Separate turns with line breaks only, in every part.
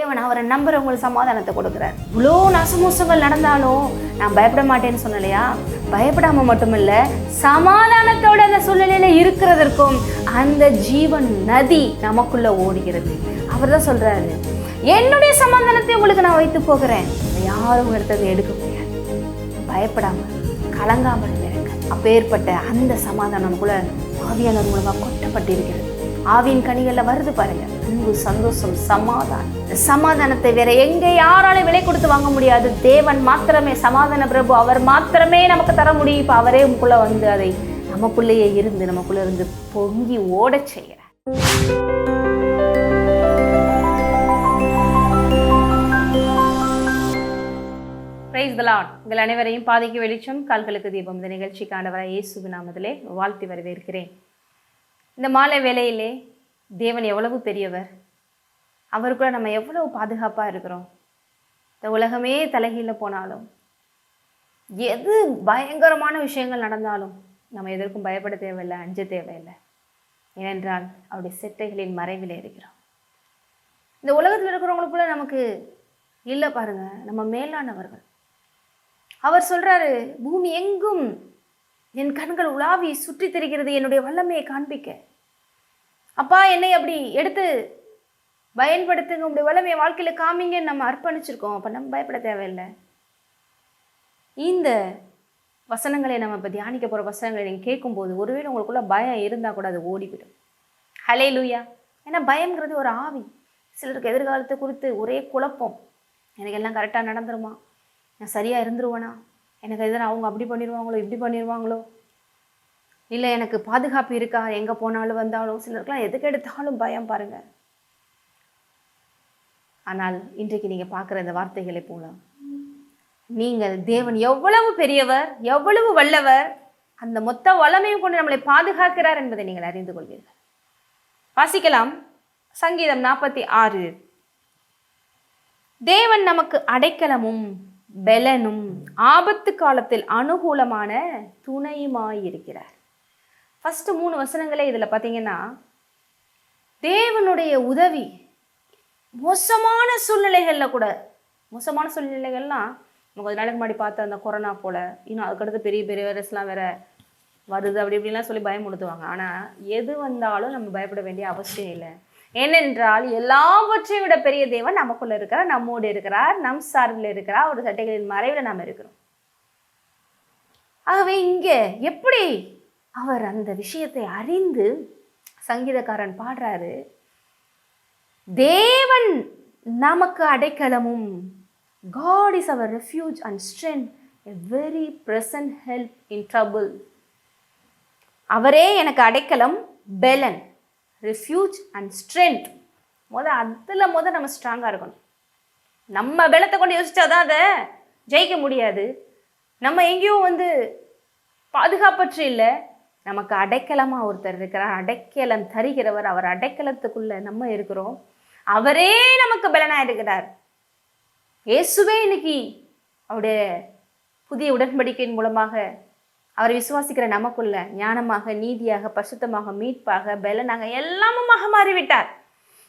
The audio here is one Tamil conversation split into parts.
தேவன் அவரை நம்புறவங்களுக்கு சமாதானத்தை கொடுக்குறார். இவ்வளோ நாசமோசங்கள் நடந்தாலும் நான் பயப்பட மாட்டேன்னு சொன்னலையா, பயப்படாம மட்டுமில்ல, சமாதானத்தோட அந்த சூழ்நிலையில இருக்கிறதற்கும் அந்த ஜீவன் நதி நமக்குள்ள ஓடுகிறது. அவர் தான் சொல்றாரு, என்னுடைய சமாதானத்தை உங்களுக்கு நான் வைத்து போகிறேன், யாரும் எடுத்ததை எடுக்க முடியாது, பயப்படாம கலங்காமல் இருங்க. அப்பேற்பட்ட அந்த சமாதானம் நமக்குள்ள ஆவியானவர் மூலமா கொட்டப்பட்டிருக்கிறது. ஆவியின் கனிகள்ல வருது பாருங்க, அன்பு, சந்தோஷம், சமாதானம். சமாதானத்தை வேற எங்க யாராலும் விலை கொடுத்து வாங்க முடியாது. தேவன் மாத்திரமே சமாதான பிரபு, அவர் மாத்திரமே நமக்கு தர முடியும். இப்ப அவரே நமக்குள்ள வந்து அதை நமக்குள்ளேயே இருந்து நமக்குள்ள இருந்து பொங்கி ஓடச் செய்கிறார். Praise the Lord. உங்கள் அனைவரையும் பாதைக்கு வெளிச்சம், கால்களுக்கு தீபம் இந்த நிகழ்ச்சிக்கு ஆண்டவராகிய இயேசுவின் நாமத்திலே வாழ்த்தி வரவேற்கிறேன். இந்த மாலை வேளையிலே தேவன் எவ்வளவு பெரியவர், அவருக்குள்ள நம்ம எவ்வளவு பாதுகாப்பாக இருக்கிறோம். இந்த உலகமே தலைகீழ போனாலும், எது பயங்கரமான விஷயங்கள் நடந்தாலும் நம்ம எதற்கும் பயப்பட தேவையில்லை, அஞ்ச தேவையில்லை. ஏனென்றால் அவருடைய செட்டைகளின் மறைவில் இருக்கிறோம். இந்த உலகத்தில் இருக்கிறவங்களுக்குள்ள நமக்கு இல்லை பாருங்க, நம்ம மேலானவர்கள். அவர் சொல்றாரு, பூமி எங்கும் என் கண்கள் உலாவி சுற்றி தெரிகிறது, என்னுடைய வல்லமையை காண்பிக்க. அப்பா, என்னை அப்படி எடுத்து பயன்படுத்துங்க, உங்களுடைய வல்லமையை வாழ்க்கையில காமிங்கன்னு நம்ம அர்ப்பணிச்சிருக்கோம். அப்ப நம்ம பயப்பட தேவையில்லை. இந்த வசனங்களை நம்ம இப்போ தியானிக்க போகிற வசனங்களை நீங்கள் கேட்கும்போது ஒருவேளை உங்களுக்குள்ள பயம் இருந்தால் கூட அது ஓடிவிடும். ஹல்லேலூயா. ஏன்னா பயம்ங்கிறது ஒரு ஆவி. சிலருக்கு எதிர்காலத்தை குறித்து ஒரே குழப்பம். எனக்கு எல்லாம் கரெக்டாக நடந்துருமா, நான் சரியாக இருந்துருவேனா, எனக்கு எதிராக அவங்க அப்படி பண்ணிடுவாங்களோ இப்படி பண்ணிடுவாங்களோ, இல்லை எனக்கு பாதுகாப்பு இருக்கா எங்கே போனாலும் வந்தாலும். சிலருக்குலாம் எதுக்கு எடுத்தாலும் பயம் பாருங்கள். ஆனால் இன்றைக்கு நீங்கள் பார்க்குற இந்த வார்த்தைகளை போல நீங்கள் தேவன் எவ்வளவு பெரியவர், எவ்வளவு வல்லவர், அந்த மொத்த வல்லமையும் கொண்டு நம்மளை பாதுகாக்கிறார் என்பதை நீங்கள் அறிந்து கொள்வீர்கள். வாசிக்கலாம் சங்கீதம் 46. தேவன் நமக்கு அடைக்கலமும் பெலனும் ஆபத்து காலத்தில் அனுகூலமான துணையுமாயிருக்கிறார். ஃபர்ஸ்ட் 3 வசனங்களே இதில் பார்த்தீங்கன்னா தேவனுடைய உதவி மோசமான சூழ்நிலைகளில் கூட, மோசமான சூழ்நிலைகள்லாம் நம்ம கொஞ்ச நாளைக்கு முன்னாடி பார்த்த அந்த கொரோனா போல, இன்னும் அதுக்கடுத்து பெரிய பெரிய வைரஸ்லாம் வேற வருது அப்படி இப்படிலாம் சொல்லி பயமுடுத்துவாங்க. ஆனால் எது வந்தாலும் நம்ம பயப்பட வேண்டிய அவசியம் இல்லை. ஏனென்றால் எல்லாவற்றையும் விட பெரிய தேவன் நமக்குள்ள இருக்கிறார், நம்மோடு இருக்கிறார், நம் சார்பில் இருக்கிறார், அவருடைய சட்டைகளின் மறைவில் நாம் இருக்கிறோம். ஆகவே இங்கே எப்படி அவர் அந்த விஷயத்தை அறிந்து சங்கீதக்காரன் பாடுறாரு, தேவன் நமக்கு அடைக்கலமும், God is our refuge and strength, a very present help in trouble. அவரே எனக்கு அடைக்கலம், பெலன், ரெஃப்யூஜ் அண்ட் ஸ்ட்ரென்த். அதில் நம்ம ஸ்ட்ராங்காக இருக்கணும். நம்ம பலத்தை கொண்டு யோசிச்சாதான் அதை ஜெயிக்க முடியாது. நம்ம எங்கேயும் பாதுகாப்பற்று இல்லை, நமக்கு அடைக்கலமாக ஒருத்தர் இருக்கிறார், அடைக்கலம் தருகிறவர். அவர் அடைக்கலத்துக்குள்ளே நம்ம இருக்கிறோம். அவரே நமக்கு பலனாக இருக்கிறார். இயேசுவே இன்னைக்கு அவருடைய புதிய உடன்படிக்கையின் மூலமாக அவரை விசுவாசிக்கிற நமக்குள்ள ஞானமாக, நீதியாக, பரிசுத்தமாக, மீட்பாக, பலனாக எல்லாமுமாக மாறிவிட்டார்.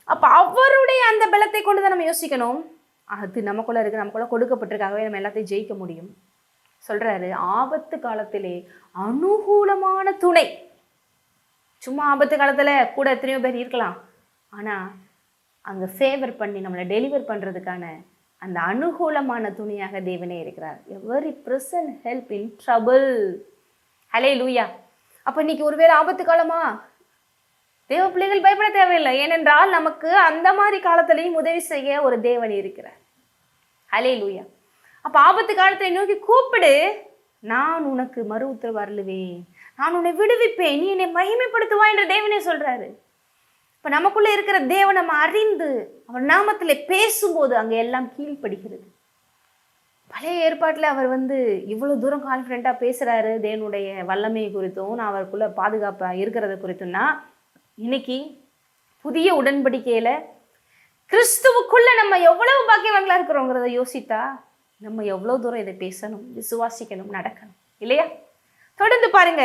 அப்போ அவருடைய அந்த பலத்தை கொண்டு தான் நம்ம யோசிக்கணும். அது நமக்குள்ள இருக்கு, நமக்குள்ள கொடுக்கப்பட்டிருக்காகவே நம்ம எல்லாத்தையும் ஜெயிக்க முடியும். சொல்றாரு, ஆபத்து காலத்திலே அனுகூலமான துணை. சும்மா ஆபத்து காலத்துல கூட எத்தனையோ பேர் இருக்கலாம், ஆனா அங்க ஃபேவர் பண்ணி நம்மளை டெலிவர் பண்றதுக்கான அந்த அனுகூலமான துணையாக தேவனே இருக்கிறார். Every present help in trouble. Hallelujah. அப்போ இன்னைக்கு ஒருவேளை ஆபத்து காலமா, தேவ பிள்ளைகள் பயப்பட தேவையில்லை. ஏனென்றால் நமக்கு அந்த மாதிரி காலத்திலையும் உதவி செய்ய ஒரு தேவன் இருக்கிறார். ஹல்லேலூயா. அப்போ ஆபத்து காலத்தை நோக்கி கூப்பிடு, நான் உனக்கு மறு உத்தரவு அருளுவேன், நான் உன்னை விடுவிப்பேன், நீ என்னை மகிமைப்படுத்துவா என்று தேவனே சொல்றாரு. இப்போ நமக்குள்ள இருக்கிற தேவன் நம்ம அறிந்து அவர் நாமத்தில் பேசும்போது அங்கே எல்லாம் கீழ்ப்படுகிறது. பழைய ஏற்பாட்டில் அவர் இவ்வளோ தூரம் கான்ஃபிடென்ட்டாக பேசுகிறாரு தேவனுடைய வல்லமை குறித்தும், நான் அவருக்குள்ள பாதுகாப்பாக இருக்கிறத குறித்தும்னா, இன்னைக்கு புதிய உடன்படிக்கையில் கிறிஸ்துவுக்குள்ள நம்ம எவ்வளவு பாக்கியவான்களா இருக்கிறோங்கிறத யோசித்தா நம்ம எவ்வளோ தூரம் இதை பேசணும், விசுவாசிக்கணும், நடக்கணும் இல்லையா? தொடர்ந்து பாருங்க.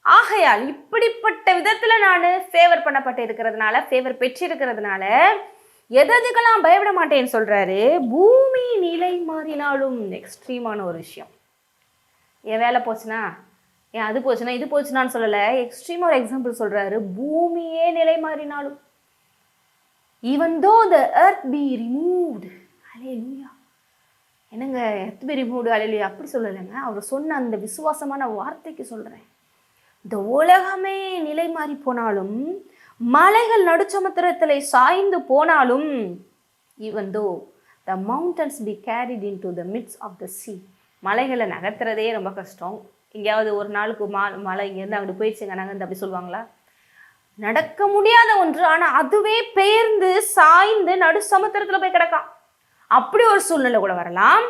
ஆகையால் இப்படிப்பட்ட விதத்தில் நான் ஃபேவர் பண்ணப்பட்டு இருக்கிறதுனால, ஃபேவர் பெற்றிருக்கிறதுனால எதுக்கெல்லாம் பயப்பட மாட்டேன்னு சொல்றாரு. பூமி நிலை மாறினாலும் எக்ஸ்ட்ரீமான ஒரு விஷயம். என் வேலை போச்சுன்னா, ஏன் அது போச்சுன்னா, இது போச்சுன்னான்னு சொல்லலை, எக்ஸ்ட்ரீமாக ஒரு எக்ஸாம்பிள் சொல்றாரு. பூமியே நிலை மாறினாலும், even though the earth be removed, hallelujah. என்னங்க எர்த் பி ரிமூவ்டு, ஹல்லேலூயா அப்படி சொல்லலைங்க. அவர் சொன்ன அந்த விசுவாசமான வார்த்தைக்கு சொல்கிறேன். இந்த உலகமே நிலை மாறி போனாலும், மலைகள் நடுச்சமுத்திரத்தில் சாய்ந்து போனாலும், even though the mountains be carried into the midst of the sea. மலைகளை நகர்த்துறதே ரொம்ப கஷ்டம். எங்கேயாவது ஒரு நாளுக்கு மலை இங்கேருந்து அங்கிட்டு போயிடுச்சுங்க நகர்ந்து அப்படி சொல்லுவாங்களா? நடக்க முடியாத ஒன்று. ஆனால் அதுவே பெயர்ந்து சாய்ந்து நடு சமுத்திரத்தில் போய் கிடக்காம். அப்படி ஒரு சூழ்நிலை கூட வரலாம்.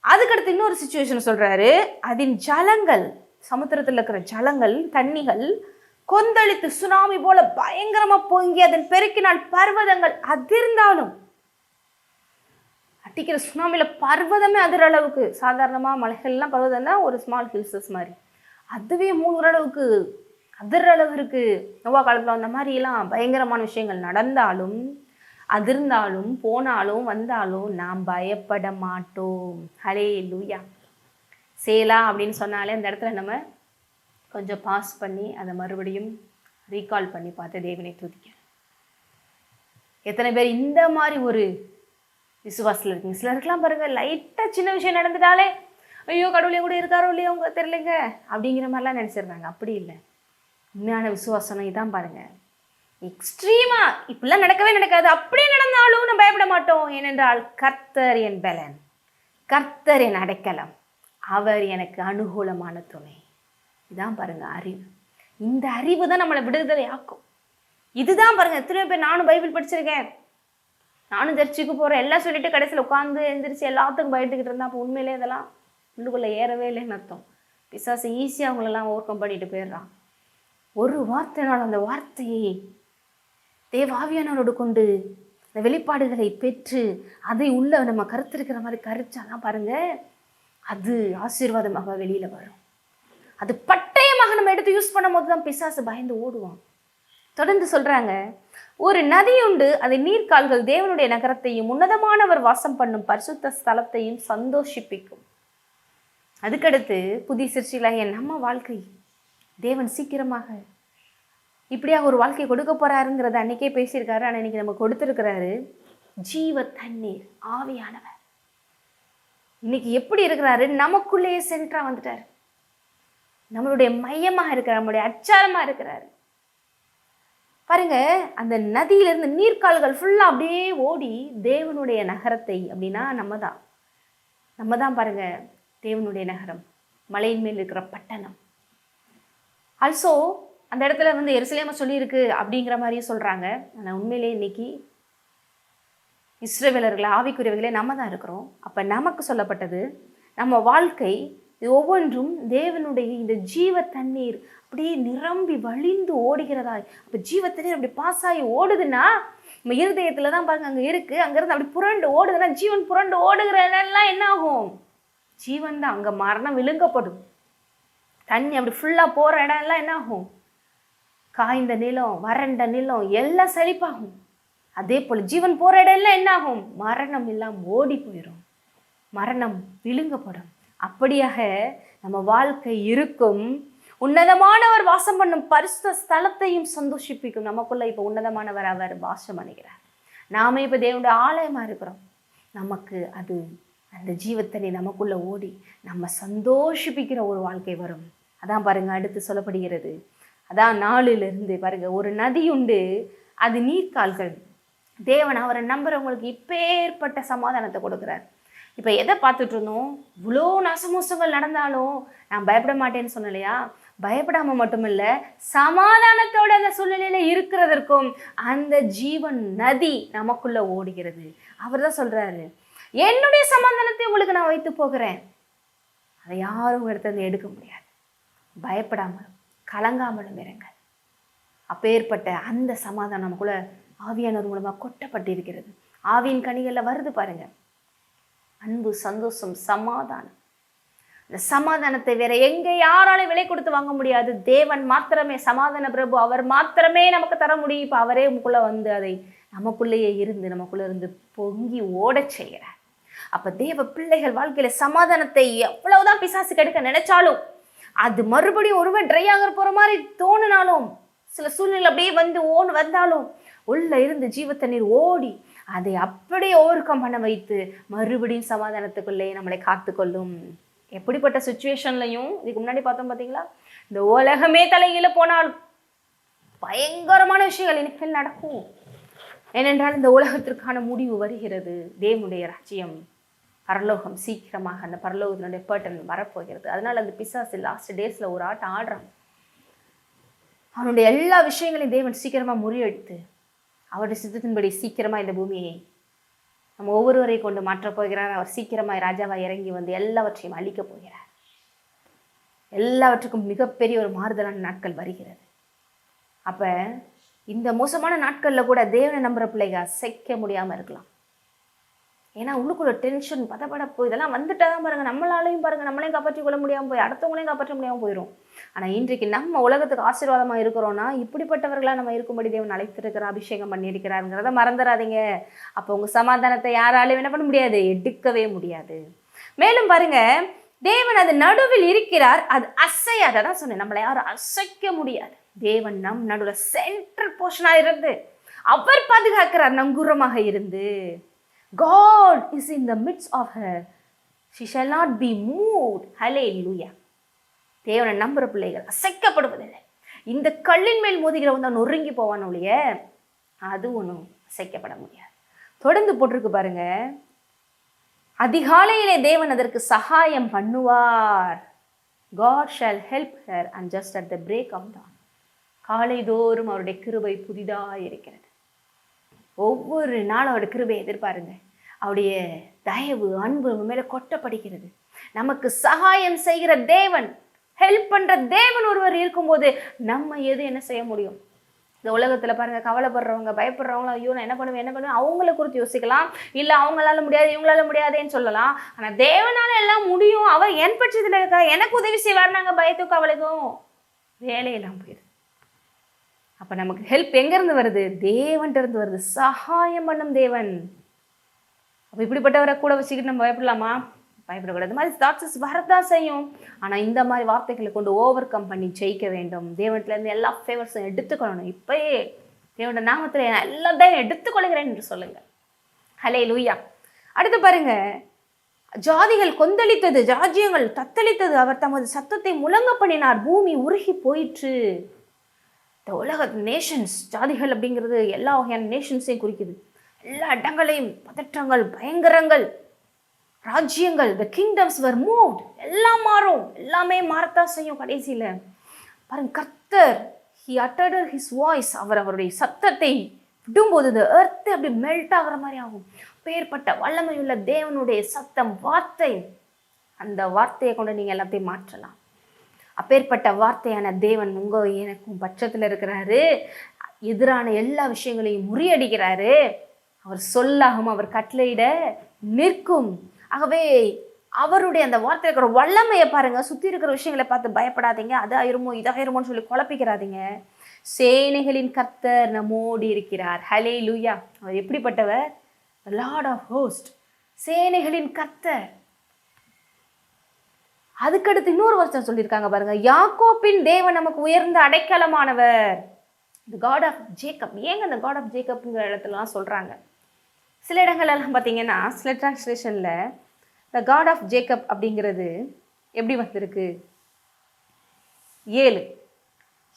அதுக்கடுத்து இன்னொரு சுச்சுவேஷன் சொல்றாரு. அதன் ஜலங்கள், சமுத்திரத்தில் இருக்கிற ஜலங்கள், தண்ணிகள் கொந்தளித்து சுனாமி போல பயங்கரமா பொங்கி அதன் பெருக்கினால் பர்வதங்கள் அதிர்ந்தாலும், அட்டிக்கிற சுனாமியில் பர்வதமே அதிர அளவுக்கு, சாதாரணமாக மலைகள்லாம் பர்வதம் தான் ஒரு ஸ்மால் ஹில்ஸஸ் மாதிரி, அதுவே மூழ்கிற அளவுக்கு அதிர அளவு இருக்குது. நோவா காலத்தில் அந்த மாதிரிலாம் பயங்கரமான விஷயங்கள் நடந்தாலும், அதிர்ந்தாலும், போனாலும் வந்தாலும் நாம் பயப்பட மாட்டோம். ஹல்லேலூயா. சேலா அப்படின்னு சொன்னாலே அந்த இடத்துல நம்ம கொஞ்சம் பாஸ் பண்ணி அதை மறுபடியும் ரீகால் பண்ணி பார்த்து தேவனை துதிக்க. எத்தனை பேர் இந்த மாதிரி ஒரு விசுவாசத்தில் இருக்குங்க? சிலருக்கெல்லாம் பாருங்க, லைட்டாக சின்ன விஷயம் நடந்துட்டாலே ஐயோ கடவுளே கூட இருக்காரோ இல்லையோ அவங்க தெரியலைங்க அப்படிங்கிற மாதிரிலாம் நினச்சிடுறாங்க. அப்படி இல்லை. உண்மையான விசுவாசம் இதான் பாருங்க. எக்ஸ்ட்ரீமா இப்படிலாம் நடக்கவே நடக்காது, அப்படியே நடந்தாலும் நம்ம பயப்பட மாட்டோம். ஏனென்றால் கர்த்தர் என் பலன், கர்த்தர் என் அடைக்கலம், அவர் எனக்கு அனுகூலமான துணை. இதான் பாருங்க அறிவு. இந்த அறிவு தான் நம்மளை விடுதலை ஆக்கும். இதுதான் பாருங்க, எத்தனை பேர், நானும் பைபிள் படிச்சிருக்கேன், நானும் சர்ச்சுக்கு போகிறேன் எல்லாம் சொல்லிட்டு கடைசியில் உட்காந்து எந்திரிச்சு எல்லாத்துக்கும் பயந்துக்கிட்டு இருந்தா அப்போ உண்மையிலே இதெல்லாம் உள்ளுக்குள்ளே ஏறவே இல்லைன்னு அர்த்தம். பிசாசு ஈஸியாக அவங்களெல்லாம் ஓவர் கம் பண்ணிட்டு போயிடுறான். ஒரு வார்த்தைனால் அந்த வார்த்தையை தேவாவியானவரோடு கொண்டு இந்த வெளிப்பாடுகளை பெற்று அதை உள்ள நம்ம கருத்திருக்கிற மாதிரி கருச்சாதான் பாருங்க, அது ஆசீர்வாதமாக வெளியில வரும். அது பட்டயமாக நம்ம எடுத்து யூஸ் பண்ணும் போது தான் பிசாசு பயந்து ஓடுவான். தொடர்ந்து சொல்றாங்க, ஒரு நதி உண்டு, அதை நீர்க்கால்கள் தேவனுடைய நகரத்தையும் உன்னதமானவர் வாசம் பண்ணும் பரிசுத்த ஸ்தலத்தையும் சந்தோஷிப்பிக்கும். அதுக்கடுத்து புதிய சிருஷ்டிகளாகிய நம்ம வாழ்க்கை தேவன் சீக்கிரமாக இப்படியாக ஒரு வாழ்க்கை கொடுக்க போறாருங்கிறத அன்னைக்கே பேசியிருக்காரு. ஆனால் இன்னைக்கு நம்ம கொடுத்துருக்கிறாரு ஜீவ தண்ணீர், ஆவியானவர். இன்னைக்கு எப்படி இருக்கிறாரு? நமக்குள்ளேயே சென்ட்ரா வந்துட்டாரு, நம்மளுடைய மையமாக இருக்கிறார், நம்மளுடைய அச்சாரமா இருக்கிறாரு. பாருங்க, அந்த நதியிலிருந்து நீர்க்கால்கள் ஃபுல்லா அப்படியே ஓடி தேவனுடைய நகரத்தை, அப்படின்னா நம்ம தான் பாருங்க தேவனுடைய நகரம், மலையின் மேல் இருக்கிற பட்டணம். ஆல்சோ அந்த இடத்துல வந்து எருசலேமை சொல்லியிருக்கு அப்படிங்கிற மாதிரியும் சொல்றாங்க. ஆனால் உண்மையிலேயே இன்னைக்கு இஸ்ரவேலர்களை, ஆவிக்குரியவர்களே நம்ம தான் இருக்கிறோம். அப்போ நமக்கு சொல்லப்பட்டது நம்ம வாழ்க்கை ஒவ்வொன்றும் தேவனுடைய இந்த ஜீவ தண்ணீர் அப்படியே நிரம்பி வழிந்து ஓடுகிறதா. அப்போ ஜீவ தண்ணீர் அப்படி பாஸ் ஆகி ஓடுதுன்னா நம்ம இருதயத்துல தான் பாருங்க அங்கே இருக்கு. அங்கேருந்து அப்படி புரண்டு ஓடுதுன்னா, ஜீவன் புரண்டு ஓடுகிற இடம்லாம் என்ன ஆகும்? ஜீவன் தான். அங்கே மரணம் விழுங்கப்படும். தண்ணி அப்படி ஃபுல்லாக போகிற இடம் எல்லாம் என்ன ஆகும்? காய்ந்த நிலம், வறண்ட நிலம் எல்லாம் செழிப்பாகும். அதே போல் ஜீவன் போகிற இடம் எல்லாம் என்ன ஆகும்? மரணம் எல்லாம் ஓடி போயிடும், மரணம் விழுங்கப்படும். அப்படியாக நம்ம வாழ்க்கை இருக்கும். உன்னதமானவர் வாசம் பண்ணும் பரிசுத்த ஸ்தலத்தையும் சந்தோஷிப்பிக்கும். நமக்குள்ள இப்போ உன்னதமானவர் அவர் வாசம் அணுகிறார். நாம இப்போ தேவனுடைய ஆலயமா இருக்கிறோம். நமக்கு அது அந்த ஜீவத்தனை நமக்குள்ள ஓடி நம்ம சந்தோஷிப்பிக்கிற ஒரு வாழ்க்கை வரும். அதான் பாருங்க அடுத்து சொல்லப்படுகிறது. அதான் 4 பாருங்க, ஒரு நதி உண்டு, அது நீர்க்கால்கள். தேவன் அவரை நம்புறவங்களுக்கு இப்பேற்பட்ட சமாதானத்தை கொடுக்குறார். இப்போ எதை பார்த்துட்டு இருந்தோம்? இவ்வளோ நாசமோசங்கள் நடந்தாலும் நான் பயப்பட மாட்டேன்னு சொன்னலையா? பயப்படாம மட்டும் இல்லை, சமாதானத்தோட அந்த சூழ்நிலையில இருக்கிறதற்கும் அந்த ஜீவன் நதி நமக்குள்ள ஓடுகிறது. அவர் தான் சொல்றாரு, என்னுடைய சமாதானத்தை உங்களுக்கு நான் வைத்து போகிறேன், அதை யாரும் எடுத்து எடுக்க முடியாது. பயப்படாமலும் கலங்காமலும் இருங்கள். அப்பேற்பட்ட அந்த சமாதானம் நமக்குள்ள ஆவியானவர் மூலமாக கொட்டப்பட்டிருக்கிறது. ஆவியின் கனிகளில் வருது பாருங்க, அன்பு, சந்தோஷம், சமாதானம். இந்த சமாதானத்தை வேற எங்க யாராலும் விலை கொடுத்து வாங்க முடியாது. தேவன் மாத்திரமே, சமாதான பிரபு அவர் மாத்திரமே நமக்கு தர முடியும். இப்போ அவரே உங்களுக்குள்ள வந்து அதை நமக்குள்ளேயே இருந்து நமக்குள்ளே இருந்து பொங்கி ஓடச் செய்கிறார். அப்போ தேவ பிள்ளைகள் வாழ்க்கையில் சமாதானத்தை எவ்வளவுதான் பிசாசு கெடுக்க நினைச்சாலும், அது மறுபடியும் ஒருவன் ட்ரை ஆகிற போகிற மாதிரி தோணினாலும், சில சூழ்நிலை அப்படியே வந்தாலும் உள்ள இருந்து ஜீவ தண்ணீர் ஓடி அதை அப்படியே ஓவர் கம் பண்ண வைத்து மறுபடியும் சமாதானத்துக்குள்ளே நம்மளை காத்துக்கொள்ளும். எப்படிப்பட்ட சுச்சுவேஷன்லையும் இதுக்கு முன்னாடி பார்த்தோம் பார்த்தீங்களா, இந்த உலகமே தலைகீழ போனாலும் பயங்கரமான விஷயங்கள் இனிமேல் நடக்கும். ஏனென்றால் இந்த உலகத்திற்கான முடிவு வருகிறது. தேவனுடைய ராஜ்யம் பரலோகம் சீக்கிரமாக, அந்த பரலோகத்தினுடைய பேட்டர்ன் வரப்போகிறது. அதனால் அந்த பிசாசு லாஸ்ட் டேஸில் ஒரு ஆட்டம் ஆடுறான். அவனுடைய எல்லா விஷயங்களையும் தேவன் சீக்கிரமாக முறியடித்து அவருடைய சித்தத்தின்படி சீக்கிரமாக இந்த பூமியை நம்ம ஒவ்வொருவரை கொண்டு மாற்றப் போகிறார். அவர் சீக்கிரமாக ராஜாவாக இறங்கி வந்து எல்லாவற்றையும் அழிக்கப் போகிறார். எல்லாவற்றுக்கும் மிகப்பெரிய ஒரு மாறுதலான நாட்கள் வருகிறது. அப்போ இந்த மோசமான நாட்களில் கூட தேவனை நம்புகிற பிள்ளைங்க அசைக்க முடியாமல் இருக்கலாம். ஏன்னா உள்ளுக்குள்ள டென்ஷன், பதப்படப்பு இதெல்லாம் வந்துட்டா தான் பாருங்கள், நம்மளாலையும் பாருங்கள், நம்மளையும் காப்பாற்றிக் கொள்ள முடியாமல் போய் அடுத்தவங்களையும் காப்பாற்ற முடியாமல் போயிடும். ஆனால் இன்றைக்கு நம்ம உலகத்துக்கு ஆசீர்வாதமாக இருக்கிறோன்னா இப்படிப்பட்டவர்களாக நம்ம இருக்கும்படி தேவன் அழைத்திருக்கிற அபிஷேகம் பண்ணியிருக்கிறாருங்கிறத மறந்துடாதீங்க. அப்போ உங்கள் சமாதானத்தை யாராலையும் என்ன பண்ண முடியாது, எடுக்கவே முடியாது. மேலும் பாருங்க, தேவன் அது நடுவில் இருக்கிறார், அது அசையாது. அதான் சொன்னேன், நம்மளை யாரும் அசைக்க முடியாது. தேவன் நம் நடுவில் சென்ட்ரல் போர்ஷனாக இருந்து அவர் பாதுகாக்கிறார் நங்கூரமாக இருந்து. God is in the midst of her. She shall not be moved. Hallelujah. தேவனை நம்புற பிள்ளைகள் அசைக்கப்படுவதில்லை. இந்த கல்லின் மேல் மோதுகிறவன் தான் நொறுங்கி போவான் ஒழிய அது ஒன்றும் அசைக்கப்பட முடியாது. தொடர்ந்து போட்டிருக்கு பாருங்க, அதிகாலையிலே தேவன் அதற்கு சகாயம் பண்ணுவார். God shall help her and just at the break of dawn. காலைதோறும் அவருடைய கிருபை புதிதாக இருக்கிறது. ஒவ்வொரு நாளும் அவருடைய கிருபை எதிர்பாருங்க. அவருடைய தயவு அன்பு மேலே கொட்டப்படுகிறது. நமக்கு சகாயம் செய்கிற தேவன், ஹெல்ப் பண்ணுற தேவன் ஒருவர் இருக்கும்போது நம்ம எது என்ன செய்ய முடியும்? இந்த உலகத்தில் பாருங்கள், கவலைப்படுறவங்க, பயப்படுறவங்களும், ஐயோ நான் என்ன பண்ணுவேன் அவங்கள குறித்து யோசிக்கலாம். இல்லை அவங்களால முடியாது, இவங்களால முடியாதேன்னு சொல்லலாம். ஆனால் தேவனால எல்லாம் முடியும், அவர் என் பட்சத்தில் இருக்கா, எனக்கு உதவி செய்வார். நாங்கள் பயத்துக்கும் கவலைக்கும் வேலையெல்லாம் போயிடுது. அப்போ நமக்கு ஹெல்ப் எங்கேருந்து வருது? தேவன்கிட்ட இருந்து வருது. சகாயம் பண்ணும் தேவன். அப்போ இப்படிப்பட்டவரை கூட வச்சுக்கிட்டு நம்ம பயப்படலாமா? பயப்படக்கூடாது. இந்த மாதிரி தாட்ஸஸ் வரதான் செய்யும். ஆனால் இந்த மாதிரி வார்த்தைகளை கொண்டு ஓவர் கம் பண்ணி ஜெயிக்க வேண்டும். தேவன்கிட்டலேருந்து எல்லா ஃபேவர்ஸும் எடுத்துக்கொள்ளணும். இப்போயே தேவனோட நாமத்தில் எல்லாத்தையும் எடுத்துக்கொள்கிறேன் என்று சொல்லுங்கள். ஹல்லேலூயா. அடுத்து பாருங்க, ஜாதிகள் கொந்தளித்தது, ராஜ்யங்கள் தத்தளித்தது, அவர் தமது சத்தத்தை முழங்க பண்ணினார், பூமி உருகி போயிற்று. இந்த உலக நேஷன்ஸ், ஜாதிகள் அப்படிங்கிறது எல்லா வகையான நேஷன்ஸையும் குறிக்குது. எல்லா இடங்களையும் பதற்றங்கள், பயங்கரங்கள், ராஜ்யங்கள், த கிங்டம்ஸ் வர் மூவ்ட். எல்லாம் மாறும், எல்லாமே மாறத்தான் செய்யும். கடைசியில் பாருங்க, கர்த்தர் ஹி அட்டர்ட் ஹிஸ் வாய்ஸ், அவருடைய சத்தத்தை விடும்போது இந்த எர்த்து அப்படி மெல்ட் ஆகிற மாதிரி ஆகும். பேர்பட்ட வல்லமையுள்ள தேவனுடைய சத்தம், வார்த்தை, அந்த வார்த்தையை கொண்டு நீங்கள் எல்லாத்தையும் மாற்றலாம். அப்பேற்பட்ட வார்த்தையான தேவன் உங்கள் எனக்கும் பட்சத்தில் இருக்கிறாரு. எதிரான எல்லா விஷயங்களையும் முறியடிக்கிறாரு. அவர் சொல்லாகும், அவர் கட்டளையிட நிற்கும். ஆகவே அவருடைய அந்த வார்த்தை இருக்கிற வல்லமையை பாருங்க. சுற்றி இருக்கிற விஷயங்களை பார்த்து பயப்படாதீங்க. அதாயிருமோ இதாயிருமோன்னு சொல்லி குழப்பிக்கிறாதீங்க. சேனைகளின் கர்த்தர் நம்மோடி இருக்கிறார். ஹல்லேலூயா. அவர் எப்படிப்பட்டவர்? லார்ட் ஆஃப் ஹோஸ்ட், சேனைகளின் கர்த்தர். அதுக்கடுத்து இன்னொரு வருஷம் சொல்லியிருக்காங்க பாருங்க, யாக்கோப்பின் தேவன் நமக்கு உயர்ந்த அடைக்கலமானவர், தி காட் ஆஃப் ஜேக்கப். ஏங்க அந்த காட் ஆஃப் ஜேக்கப்ங்கிற இடத்துலலாம் சொல்கிறாங்க? சில இடங்கள்லாம் பார்த்தீங்கன்னா, சில டிரான்ஸ்லேஷனில் த காட் ஆஃப் ஜேக்கப் அப்படிங்கிறது எப்படி வந்திருக்கு? 7.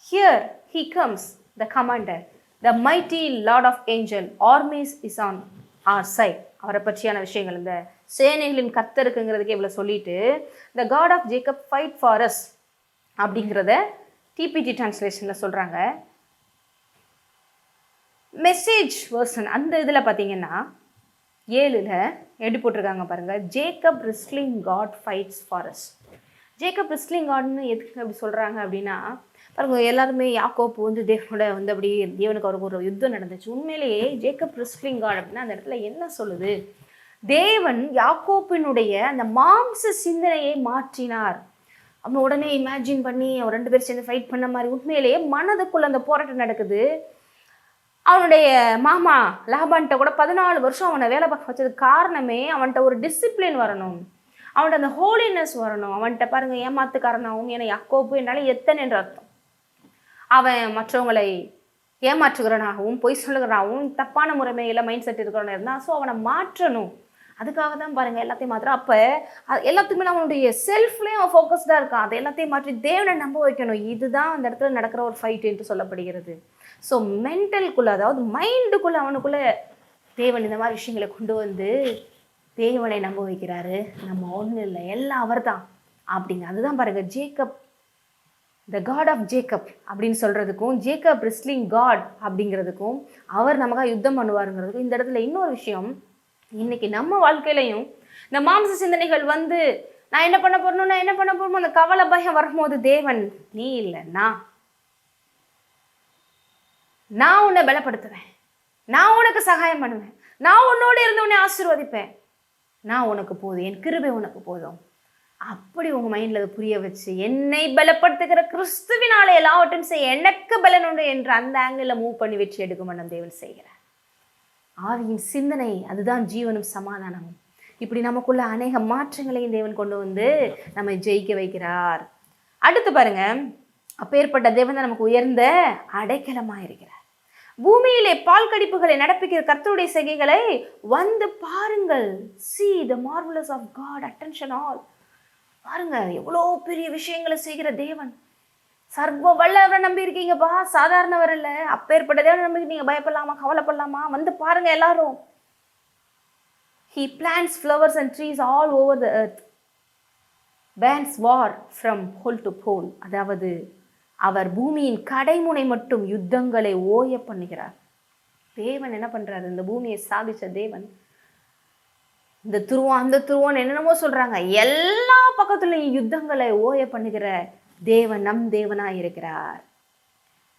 Here he comes the commander, the mighty Lord of angel, armies is on our side. அவரை பற்றியான விஷயங்கள் இந்த சேனைகளின் கர்த்தருக்குங்கிறதுக்கு இவ்வளோ சொல்லிட்டு, the God of Jacob fight for us அப்படிங்கிறத டிபிடி டிரான்ஸ்லேஷனில் சொல்கிறாங்க. மெசேஜ் வெர்ஷன் அந்த இதில் பார்த்தீங்கன்னா 7ல் எப்படி போட்டிருக்காங்க பாருங்கள், Jacob wrestling God fights for us. Jacob wrestling காட்னு எதுக்கு அப்படி சொல்கிறாங்க அப்படின்னா, பாருங்க, எல்லாருமே யாக்கோப்பு வந்து தேவனோட வந்து அப்படி தேவனுக்கு அவருக்கு ஒரு யுத்தம் நடந்துச்சு. உண்மையிலேயே ஜேக்கப் ரிஸ்லிங் காட் அப்படின்னா அந்த இடத்துல என்ன சொல்லுது? தேவன் யாக்கோப்பினுடைய அந்த மாம்ச சிந்தனையை மாற்றினார். அவன் உடனே இமேஜின் பண்ணி அவர் 2 பேர் சேர்ந்து ஃபைட் பண்ண மாதிரி உண்மையிலேயே மனதுக்குள்ள அந்த போராட்டம் நடக்குது. அவனுடைய மாமா லாபான்கிட்ட கூட 14 வருஷம் அவனை வேலை பார்க்க வச்சதுக்கு காரணமே அவன்கிட்ட ஒரு டிசிப்ளின் வரணும், அவன்கிட்ட அந்த ஹோலினஸ் வரணும். அவன்கிட்ட பாருங்க, ஏமாத்துக்காரனாகவும் ஏன்னா யாக்கோபு என்னால எத்தனை என்ற அர்த்தம். அவன் மற்றவங்களை ஏமாற்றுகிறனாகவும் பொய் சொல்லுகிறனாகவும் தப்பான முறைமையில மைண்ட் செட் இருக்கிறவனா இருந்தான். ஸோ அவனை மாற்றணும். அதுக்காக தான் பாருங்க எல்லாத்தையும் மாத்திரம். அப்போ எல்லாத்துக்குமே அவனுடைய செல்ஃப்லேயும் அவன் ஃபோக்கஸ்டாக இருக்கான். அதை எல்லாத்தையும் மாற்றி தேவனை நம்ப வைக்கணும். இதுதான் அந்த இடத்துல நடக்கிற ஒரு ஃபைட் என்று சொல்லப்படுகிறது. ஸோ மென்டலுக்குள்ளே, அதாவது மைண்டுக்குள்ளே அவனுக்குள்ளே தேவன் இந்த மாதிரி விஷயங்களை கொண்டு வந்து தேவனை நம்ப வைக்கிறாரு. நம்ம ஒன்றும் இல்லை, எல்லாம் அவர் தான் அப்படிங்க. அதுதான் பாருங்க, Jacob the God of Jacob அப்படின்னு சொல்கிறதுக்கும் ஜேக்கப் ரெஸ்லிங் காட் அப்படிங்கிறதுக்கும் அவர் நமக்காக யுத்தம் பண்ணுவாருங்கிறதுக்கும் இந்த இடத்துல இன்னொரு விஷயம். இன்னைக்கு நம்ம வாழ்க்கையிலையும் இந்த மாம்ச சிந்தனைகள் வந்து நான் என்ன பண்ண போறணும், நான் என்ன பண்ண போறோமோ அந்த கவலை பயம் வரும்போது தேவன் நீ இல்லை, நான் உன்னை பலப்படுத்துவேன், நான் உனக்கு சகாயம் பண்ணுவேன், நான் உன்னோடு இருந்து உன்னை ஆசீர்வதிப்பேன், நான் உனக்கு போதும், என் கிருபை உனக்கு போதும். அப்படி உங்க மைண்ட்ல அதை புரிய வச்சு என்னை பலப்படுத்துகிற கிறிஸ்துவினாலே எல்லாவற்றையும் செய்ய எனக்கு பலன் உண்டு என்று அந்த ஆங்கிள் மூவ் பண்ணி வச்சு எடுக்கும் நம் தேவன் செய்கிறார். ஆவியின் சிந்தனை அதுதான் ஜீவனும் சமாதானமும். இப்படி நமக்குள்ள அநேக மாற்றங்களையும் தேவன் கொண்டு வந்து நம்மை ஜெயிக்க வைக்கிறார். அடுத்து பாருங்க, அப்பேற்பட்ட தேவன் தான் நமக்கு உயர்ந்த அடைக்கலமாக இருக்கிறார். பூமியிலே பால் கடிப்புகளை நடப்பிக்கிற கர்த்தருடைய செய்கைகளை வந்து பாருங்கள். see the marvelous of God, attention all. பாருங்க எவ்வளோ பெரிய விஷயங்களை செய்கிற தேவன். சர்வ வல்லவரை நம்பி இருக்கீங்கப்பா, சாதாரணவர் இல்லை. அப்பேற்பட்ட தேவனை நம்பி நீங்க பயப்படலாமா, கவலைப்படலாமா? வந்து பாருங்க எல்லாரும். He plants flowers and trees all over the earth, bans war from pole to pole. அதாவது அவர் பூமியின் கடைமுனை மட்டும் யுத்தங்களை ஓய பண்ணுகிறார். தேவன் என்ன பண்றாரு? இந்த பூமியை சாதிச்ச தேவன் இந்த துருவம் அந்த துருவம் என்னென்னமோ சொல்றாங்க, எல்லா பக்கத்துலையும் யுத்தங்களை ஓய பண்ணுகிற தேவன் நம் தேவனாக இருக்கிறார்.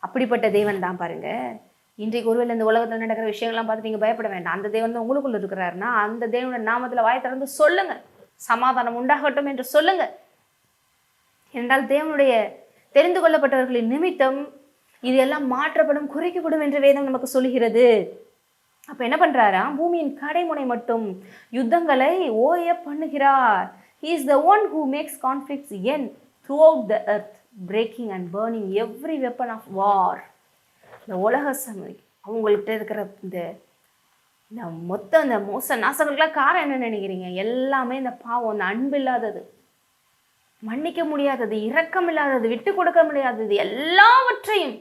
அப்படிப்பட்ட தேவன் தான் பாருங்க. இன்றைக்கு ஒருவேளை இந்த உலகத்தில் நடக்கிற விஷயங்கள்லாம் பார்த்து நீங்கள் பயப்பட வேண்டாம். அந்த தேவன் தான் உங்களுக்குள்ள இருக்கிறாருன்னா அந்த தேவனோட நாமத்தில் வாய் திறந்து சொல்லுங்க, சமாதானம் உண்டாகட்டும் என்று சொல்லுங்க. என்றால் தேவனுடைய தெரிந்து கொள்ளப்பட்டவர்களின் நிமித்தம் இது எல்லாம் மாற்றப்படும், குறைக்கப்படும் என்று வேதம் நமக்கு சொல்கிறது. அப்போ என்ன பண்ணுறாரா? பூமியின் கடைமுனை மட்டும் யுத்தங்களை ஓய பண்ணுகிறார். He is the one who makes conflicts end throughout the earth, breaking and burning every weapon of war. இந்த உலக சமூக அவங்கள்ட்ட இருக்கிற இந்த மொத்த இந்த மோச நாசங்களுக்கெல்லாம் காரணம் என்ன நினைக்கிறீங்க? எல்லாமே இந்த பாவம், அந்த அன்பு இல்லாதது, மன்னிக்க முடியாதது, இரக்கம் இல்லாதது, விட்டு கொடுக்க முடியாதது, எல்லாவற்றையும்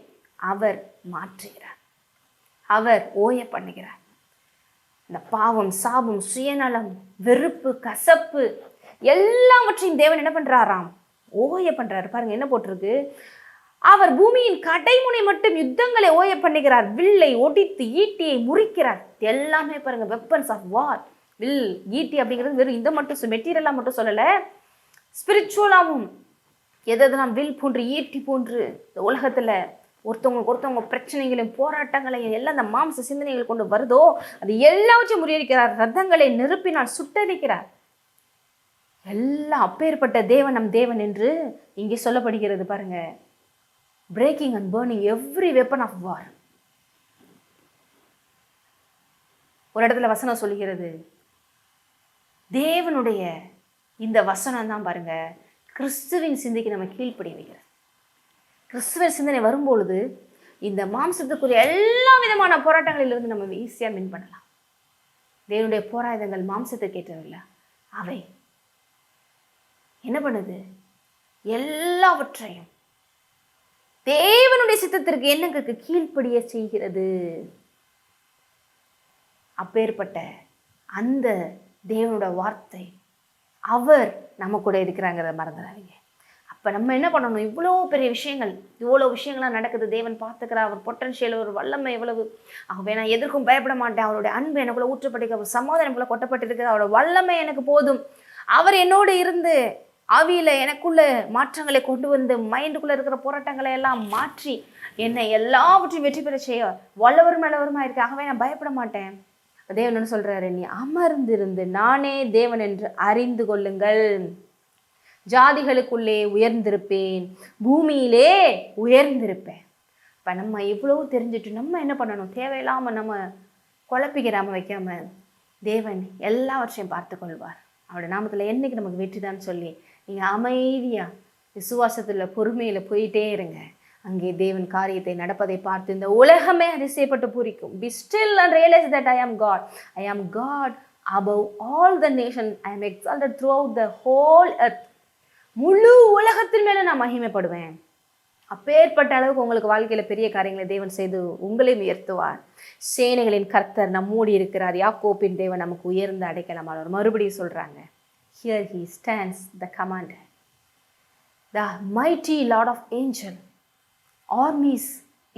அவர் மாற்றுகிறார், அவர் ஓய பண்ணுகிறார். இந்த பாவம், சாபம், சுயநலம், வெறுப்பு, கசப்பு எல்லாவற்றையும் தேவன் என்ன பண்றாராம்? ஓய பண்றாரு. பாருங்க என்ன போட்டிருக்கு? அவர் பூமியின் கடைமுனை மட்டும் யுத்தங்களை ஓய பண்ணுகிறார், வில்லை ஒடித்து ஈட்டியை முறிக்கிறார். எல்லாமே பாருங்க வெப்பன்ஸ் ஆஃப் வார். வில், ஈட்டி அப்படிங்கிறது வெறும் இதை மட்டும் மெட்டீரியலா மட்டும் சொல்லல, ஸ்பிரிச்சுவலாகவும் எதெல்லாம் வில் போன்று ஈட்டி போன்று இந்த உலகத்துல ஒருத்தவங்க பிரச்சனைகளையும் போராட்டங்களையும் எல்லாம் இந்த மாம்ச சிந்தனைகள் கொண்டு வருதோ அது எல்லாவற்றையும் முறியடிக்கிறார். ரத்தங்களை நெருப்பினால் சுட்டரிக்கிறார். எல்லாம் அப்பேற்பட்ட தேவன் நம் தேவன் என்று இங்கே சொல்லப்படுகிறது. பாருங்க, breaking and burning every weapon of war. ஒரு இடத்துல வசனம் சொல்லுகிறது, தேவனுடைய இந்த வசனம் தான் பாருங்க கிறிஸ்துவின் சிந்தைக்கு நம்ம கீழ்ப்படி வைக்கிறது. கிறிஸ்துவின் சிந்தனை வரும்பொழுது இந்த மாம்சத்துக்குரிய எல்லா விதமான போராட்டங்களிலிருந்து நம்ம ஈஸியாக வின் பண்ணலாம். தேவனுடைய போராட்டங்கள் மாம்சத்துக்கு ஏற்றவில்லை, அவை என்ன பண்ணுது? எல்லாவற்றையும் தேவனுடைய சித்தத்திற்கு எண்ணங்களுக்கு கீழ்ப்படிய செய்கிறது. அப்பேற்பட்ட அந்த தேவனோட வார்த்தை அவர் நம்ம கூட இருக்கிறாங்கிறத மறந்துடாதீங்க. அப்போ நம்ம என்ன பண்ணணும்? இவ்வளோ பெரிய விஷயங்கள், இவ்வளோ விஷயங்கள்லாம் நடக்குது, தேவன் பார்த்துக்கிறார், அவர் பொட்டன்ஷியல், ஒரு வல்லமை எவ்வளவு. ஆகவே நான் எதற்கும் பயப்பட மாட்டேன், அவருடைய அன்பு எனக்குள்ள ஊற்றப்பட்டிருக்கு, அவர் சமாதானம் எனக்குள்ள கொட்டப்பட்டிருக்கு, அவரோட வல்லமை எனக்கு போதும், அவர் என்னோடு இருந்து ஆவியில் எனக்குள்ள மாற்றங்களை கொண்டு வந்து மைண்டுக்குள்ளே இருக்கிற போராட்டங்களை எல்லாம் மாற்றி என்னை எல்லாவற்றையும் வெற்றி பெற செய்ய வல்லவரும் நல்லவருமா இருக்கு. ஆகவே நான் பயப்பட மாட்டேன். தேவன் என்ன சொல்றாரு? நீ அமர்ந்திருந்து நானே தேவன் என்று அறிந்து கொள்ளுங்கள். ஜாதிகளுக்குள்ளே உயர்ந்திருப்பேன், பூமியிலே உயர்ந்திருப்பேன். இப்போ நம்ம இவ்வளோ தெரிஞ்சுட்டு நம்ம என்ன பண்ணணும்? தேவையில்லாமல் நம்ம குழப்பிக்கிறாமல் வைக்காமல் தேவன் எல்லாவற்றையும் பார்த்து கொள்வார். அவருடைய நாமத்தில் என்றைக்கு நமக்கு வெற்றி தான் சொல்லி நீங்கள் அமைதியாக விசுவாசத்தில் பொறுமையில் போயிட்டே இருங்க. அங்கே தேவன் காரியத்தை நடப்பதை பார்த்து இந்த உலகமே அதிசயப்பட்டு பூரிக்கும். Be still and realize that I am God. I am God above all the nations. I am exalted throughout the whole earth. முழு உலகத்தின் மேலே நான் மகிமைப்படுவேன். அப்பேற்பட்ட அளவுக்கு உங்களுக்கு வாழ்க்கையில் பெரிய காரியங்களை தேவன் செய்து உங்களை உயர்த்துவார். சேனைகளின் கர்த்தர் நம்மோடி இருக்கிறார். யாக்கோபின் தேவன் நமக்கு உயர்ந்த அடைக்கலமானவர். மறுபடியும் சொல்கிறாங்க, Here he stands the commander, the mighty Lord of angels, armies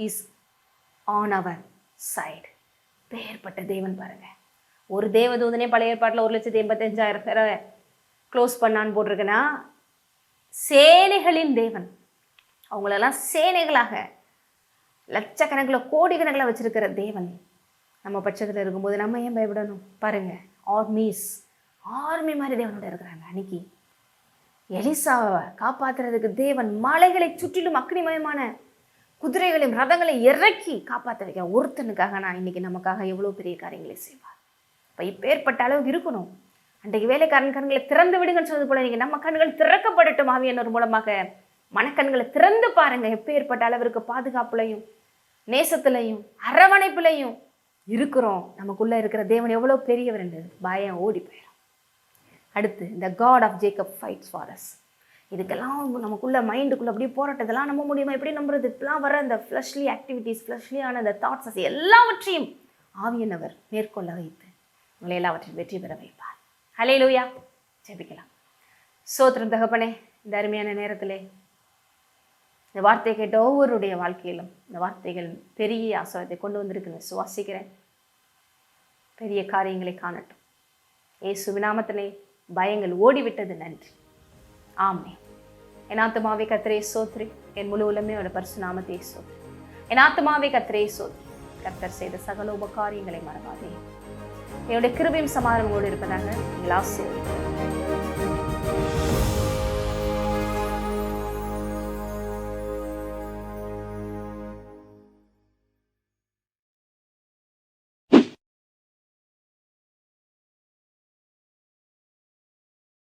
is on our side. பேர்பட்ட தேவன் பாருங்க. ஒரு தேவதூதனே பழைய ஏற்பாட்டில் 1,85,000 பேரை க்ளோஸ் பண்ணான்னு போட்டிருக்கேன்னா, சேனைகளின் தேவன், அவங்களெல்லாம் சேனைகளாக லட்சக்கணக்கில் கோடிக்கணக்கில் வச்சிருக்கிற தேவன் நம்ம பட்சத்தில் இருக்கும்போது நம்ம ஏன் பயப்படணும்? பாருங்க, ஆர்மி மாதிரி தேவனோட இருக்கிறாங்க. அன்னைக்கு எலிசாவை காப்பாற்றுறதுக்கு தேவன் மலைகளை சுற்றிலும் அக்னிமயமான குதிரைகளையும் ரதங்களையும் இறக்கி காப்பாற்ற வைக்க ஒருத்தனுக்காக நான் இன்னைக்கு நமக்காக எவ்வளோ பெரிய காரியங்களை செய்வார். இப்போ இப்பேற்பட்ட அளவுக்கு இருக்கணும். அன்றைக்கு வேலைக்காரன் கண்களை திறந்து விடுங்கன்னு சொன்னது போல இன்னைக்கு நம்ம கண்கள் திறக்கப்படட்டும். ஆவியானவர் மூலமாக மனக்கண்களை திறந்து பாருங்க. எப்பேற்பட்ட அளவிற்கு பாதுகாப்புலையும் நேசத்துலையும் அரவணைப்புலையும் இருக்கிறோம். நமக்குள்ளே இருக்கிற தேவன் எவ்வளோ பெரியவர் என்று பயம் ஓடி போயிடும். அடுத்து, இந்த god of Jacob fights for us. இதுக்கெல்லாம் நமக்குள்ள மைண்டுக்குள்ளே அப்படியே போராட்டத்தெல்லாம் நம்ப முடியுமா? எப்படி நம்புறது? இப்பெல்லாம் வர அந்த ஃப்ளஷ்லி ஆக்டிவிட்டீஸ், ஃப்ளஷ்லியான அந்த தாட்ஸஸ் எல்லாவற்றையும் ஆவியானவர் மேற்கொள்ள வைத்து உங்களை எல்லாவற்றையும் வெற்றி பெற வைப்பார். ஹல்லேலூயா. ஜெபிக்கலாம். ஸ்தோத்திரம் தகப்பனே, இந்த அருமையான நேரத்திலே இந்த வார்த்தை கேட்ட ஒவ்வொருடைய வாழ்க்கையிலும் இந்த வார்த்தைகள் பெரிய ஆசீர்வாதத்தை கொண்டு வந்திருக்குன்னு சுவாசிக்கிறேன். பெரிய காரியங்களை காணட்டும். இயேசுவின் நாமத்திலே பயங்கள் ஓடிவிட்டது. நன்றி. ஆமென். என் ஆத்துமாவே கர்த்தரை ஸ்தோத்திரி, என் முழு உள்ளமே அவருடைய பரிசுத்த நாமத்தை ஸ்தோத்திரி. என் ஆத்துமாவே கர்த்தரை ஸ்தோத்திரி, கர்த்தர் செய்த சகல உபகாரியங்களை மறவாதே. என்னுடைய கிருபையும் சமாதானம் உங்களோடு இருப்பதாக நீங்கள் ஆசீர்வதிக்கிறேன்.